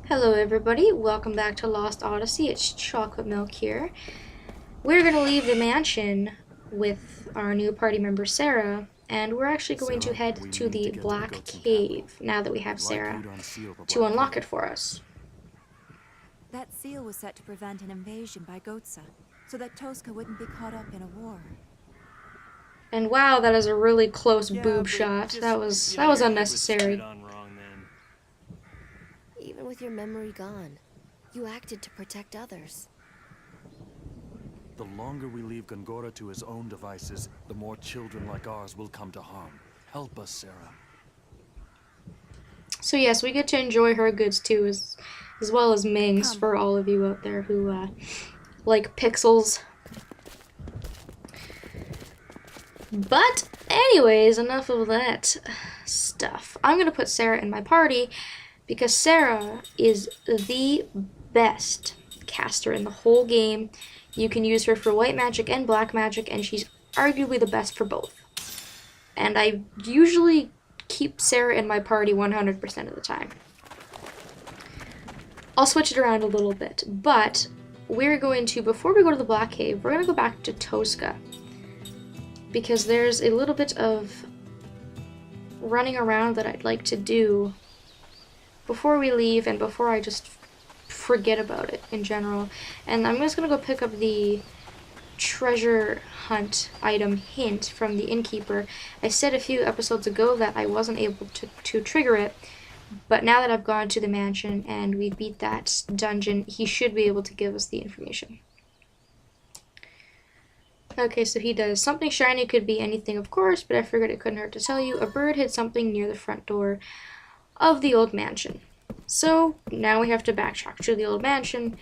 Hello everybody, welcome back to Lost Odyssey. It's Chocolate Milk here. We're going to leave the mansion with our new party member Sarah, and we're actually going to head to the Black Cave now that we have Sarah to unlock it for us. That seal was set to prevent an invasion by Gotza, so that Tosca wouldn't be caught up in a war. And wow, that is a really close boob shot. That was unnecessary. Even with your memory gone, you acted to protect others. The longer we leave Gongora to his own devices, the more children like ours will come to harm. Help us, Sarah. So yes, we get to enjoy her goods too, as well as Ming's for all of you out there who like pixels. But anyways, enough of that stuff. I'm gonna put Sarah in my party because Sarah is the best caster in the whole game. You can use her for white magic and black magic, and she's arguably the best for both. And I usually keep Sarah in my party 100% of the time. I'll switch it around a little bit, but we're going to, before we go to the Black Cave, we're going to go back to Tosca, because there's a little bit of running around that I'd like to do before we leave and before I just forget about it in general. And I'm just going to go pick up the treasure hunt item hint from the Innkeeper. I said a few episodes ago that I wasn't able to trigger it, but now that I've gone to the mansion and we beat that dungeon, he should be able to give us the information. Okay, so he does. Something shiny could be anything, of course, but I figured it couldn't hurt to tell you. A bird hid something near the front door of the old mansion. So now we have to backtrack to the old mansion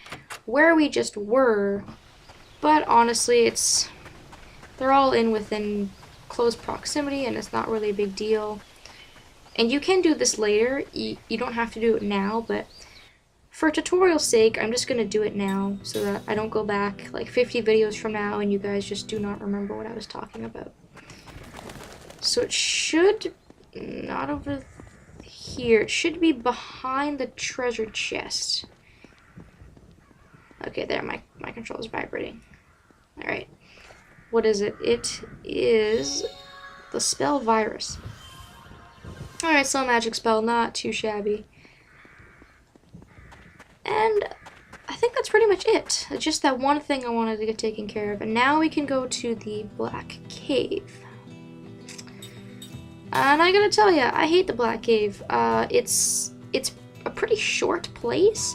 where we just were, but honestly they're all within close proximity and it's not really a big deal. And you can do this later, you don't have to do it now, but for tutorial's sake I'm just going to do it now so that I don't go back like 50 videos from now and you guys just do not remember what I was talking about. So it should not over here. It should be behind the treasure chest. Okay, there, my controller's vibrating. Alright. What is it? It is the spell virus. Alright, so a magic spell, not too shabby. And I think that's pretty much it. It's just that one thing I wanted to get taken care of. And now we can go to the Black Cave. And I gotta tell ya, I hate the Black Cave. It's a pretty short place,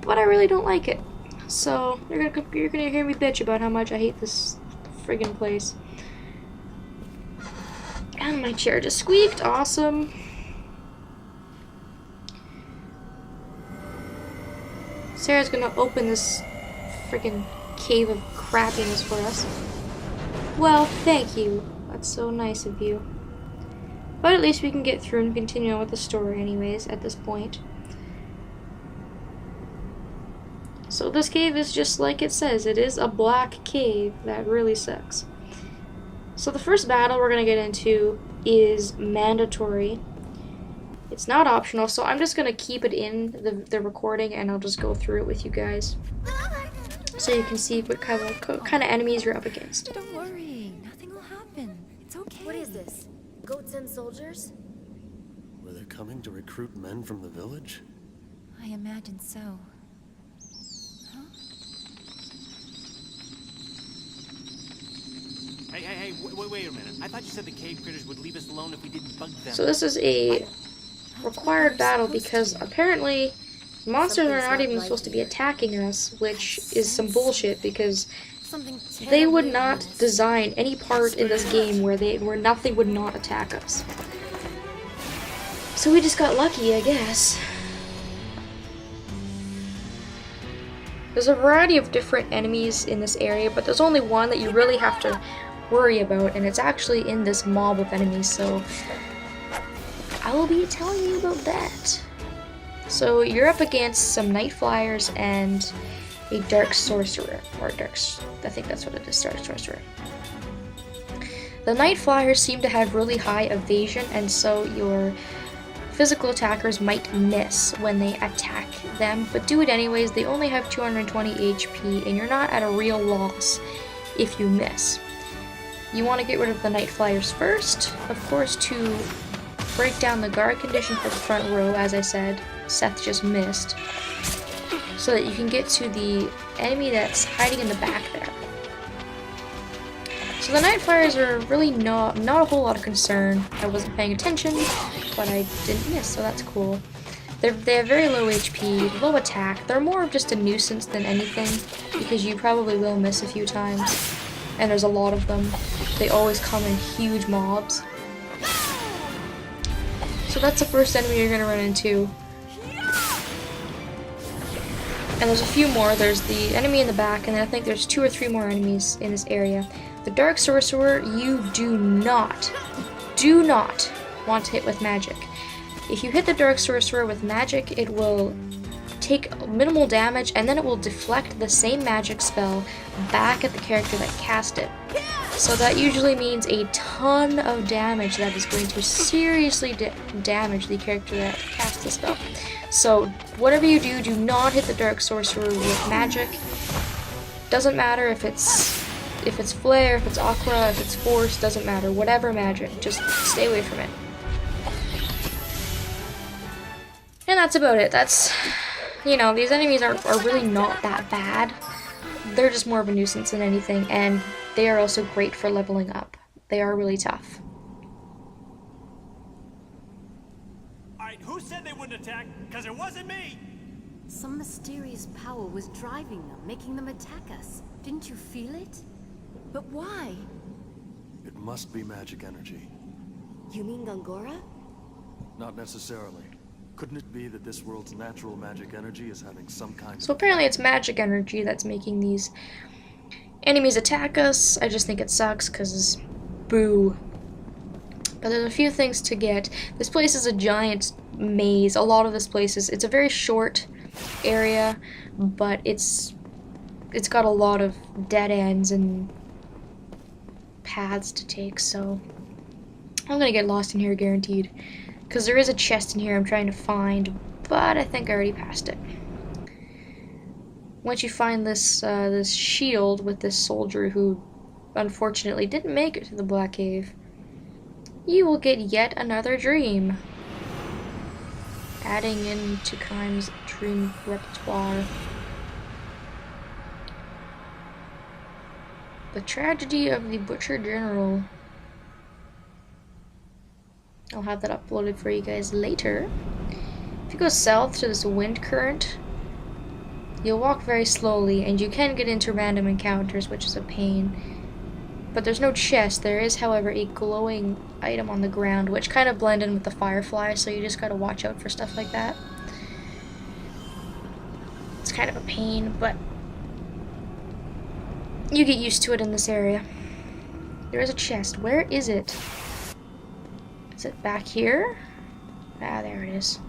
but I really don't like it. So you're gonna hear me bitch about how much I hate this friggin' place. And my chair just squeaked. Awesome. Sarah's gonna open this friggin' cave of crappiness for us. Well, thank you. That's so nice of you. But at least we can get through and continue on with the story anyways at this point. So this cave is just like it says. It is a black cave. That really sucks. So the first battle we're going to get into is mandatory. It's not optional, so I'm just going to keep it in the recording and I'll just go through it with you guys. So you can see what kind of enemies you're up against. Don't worry, nothing will happen. It's okay. What is this? Goats and soldiers? Were they coming to recruit men from the village? I imagine so. Huh? Hey, wait a minute. I thought you said the cave critters would leave us alone if we didn't bug them. So this is a required battle because apparently monsters are not even supposed to be attacking us, which is some bullshit because they would not design any part in this game where nothing would not attack us. So we just got lucky, I guess. There's a variety of different enemies in this area, but there's only one that you really have to worry about, and it's actually in this mob of enemies, so I will be telling you about that. So you're up against some Nightfliers and a Dark Sorcerer, or I think that's what it is, Dark Sorcerer. The Nightfliers seem to have really high evasion, and so your physical attackers might miss when they attack them, but do it anyways. They only have 220 HP, and you're not at a real loss if you miss. You want to get rid of the Nightfliers first, of course, to break down the guard condition for the front row, as I said. Seth just missed. So that you can get to the enemy that's hiding in the back there. So the Nightfliers are really not a whole lot of concern. I wasn't paying attention, but I didn't miss, so that's cool. They have very low HP, low attack. They're more of just a nuisance than anything, because you probably will miss a few times. And there's a lot of them. They always come in huge mobs. So that's the first enemy you're gonna run into. And there's a few more. There's the enemy in the back, and then I think there's 2 or 3 more enemies in this area. The Dark Sorcerer, you do not want to hit with magic. If you hit the Dark Sorcerer with magic, it will take minimal damage, and then it will deflect the same magic spell back at the character that cast it. So that usually means a ton of damage that is going to seriously damage the character that cast the spell. So whatever you do, do not hit the Dark Sorcerer with magic. Doesn't matter if it's flare, if it's aqua, if it's force, doesn't matter. Whatever magic, just stay away from it. And that's about it. That's, you know, these enemies are really not that bad. They're just more of a nuisance than anything, and they are also great for leveling up. They are really tough. Alright, who said they wouldn't attack? Because it wasn't me! Some mysterious power was driving them, making them attack us. Didn't you feel it? But why? It must be magic energy. You mean Gongora? Not necessarily. Couldn't it be that this world's natural magic energy is having some kind So apparently it's magic energy that's making these enemies attack us. I just think it sucks, because boo. But there's a few things to get. This place is a giant maze. A lot of this place is, it's a very short area, but it's got a lot of dead ends and paths to take, so I'm gonna get lost in here guaranteed. Because there is a chest in here I'm trying to find, but I think I already passed it. Once you find this this shield with this soldier who unfortunately didn't make it to the Black Cave, you will get yet another dream. Adding into Kime's dream repertoire. The Tragedy of the Butcher General. I'll have that uploaded for you guys later. If you go south to this wind current, you'll walk very slowly, and you can get into random encounters, which is a pain. But there's no chest. There is, however, a glowing item on the ground, which kind of blend in with the fireflies, so you just gotta watch out for stuff like that. It's kind of a pain, but you get used to it in this area. There is a chest. Where is it? Is it back here? Ah, there it is.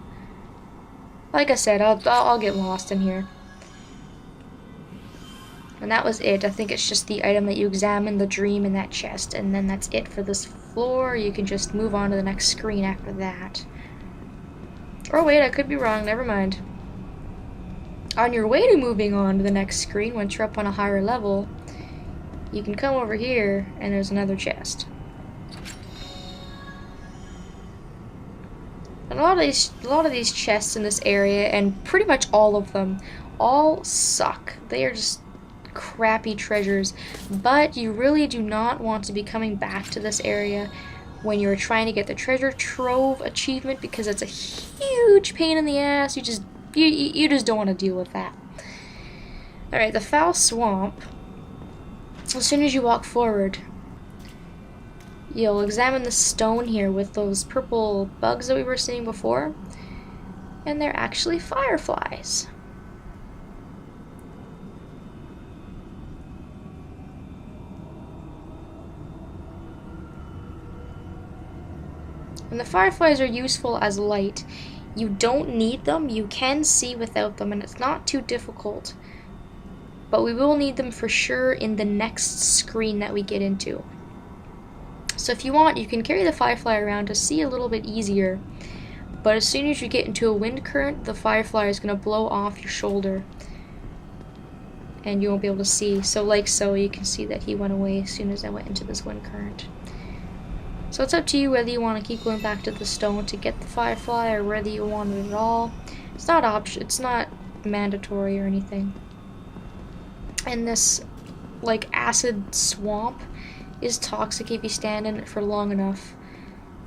Like I said, I'll get lost in here. And that was it. I think it's just the item that you examine, the dream in that chest, and then that's it for this floor. You can just move on to the next screen after that. Oh wait, I could be wrong, never mind. On your way to moving on to the next screen, once you're up on a higher level, you can come over here, and there's another chest. And a lot of these chests in this area, and pretty much all of them, all suck. They are just crappy treasures, but you really do not want to be coming back to this area when you're trying to get the treasure trove achievement, because it's a huge pain in the ass. You just don't want to deal with that. Alright, the Foul Swamp. As soon as you walk forward, you'll examine the stone here with those purple bugs that we were seeing before, and they're actually fireflies. And the fireflies are useful as light. You don't need them, you can see without them, and it's not too difficult. But we will need them for sure in the next screen that we get into. So if you want, you can carry the firefly around to see a little bit easier. but as soon as you get into a wind current, the firefly is going to blow off your shoulder. And you won't be able to see. So like so, you can see that he went away as soon as I went into this wind current. So it's up to you whether you want to keep going back to the stone to get the firefly or whether you want it at all. It's not mandatory or anything. And this like acid swamp is toxic if you stand in it for long enough.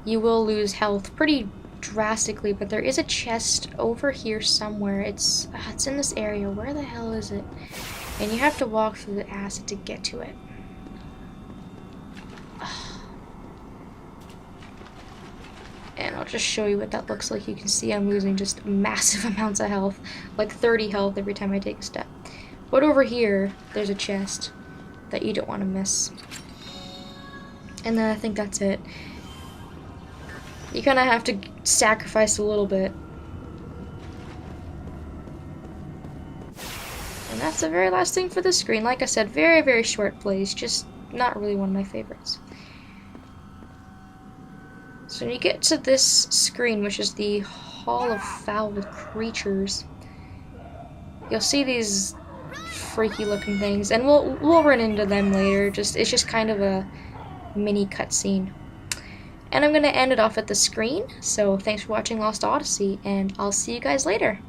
You will lose health pretty drastically, but there is a chest over here somewhere. It's in this area. Where the hell is it? And you have to walk through the acid to get to it. And I'll just show you what that looks like. You can see I'm losing just massive amounts of health, like 30 health every time I take a step. But over here, there's a chest that you don't want to miss. And then I think that's it. You kind of have to sacrifice a little bit. And that's the very last thing for the screen. Like I said, very, very short plays. Just not really one of my favorites. So when you get to this screen, which is the Hall of Foul Creatures, you'll see these freaky looking things, and we'll run into them later. It's just kind of a mini cutscene. And I'm gonna end it off at the screen. So thanks for watching Lost Odyssey, and I'll see you guys later.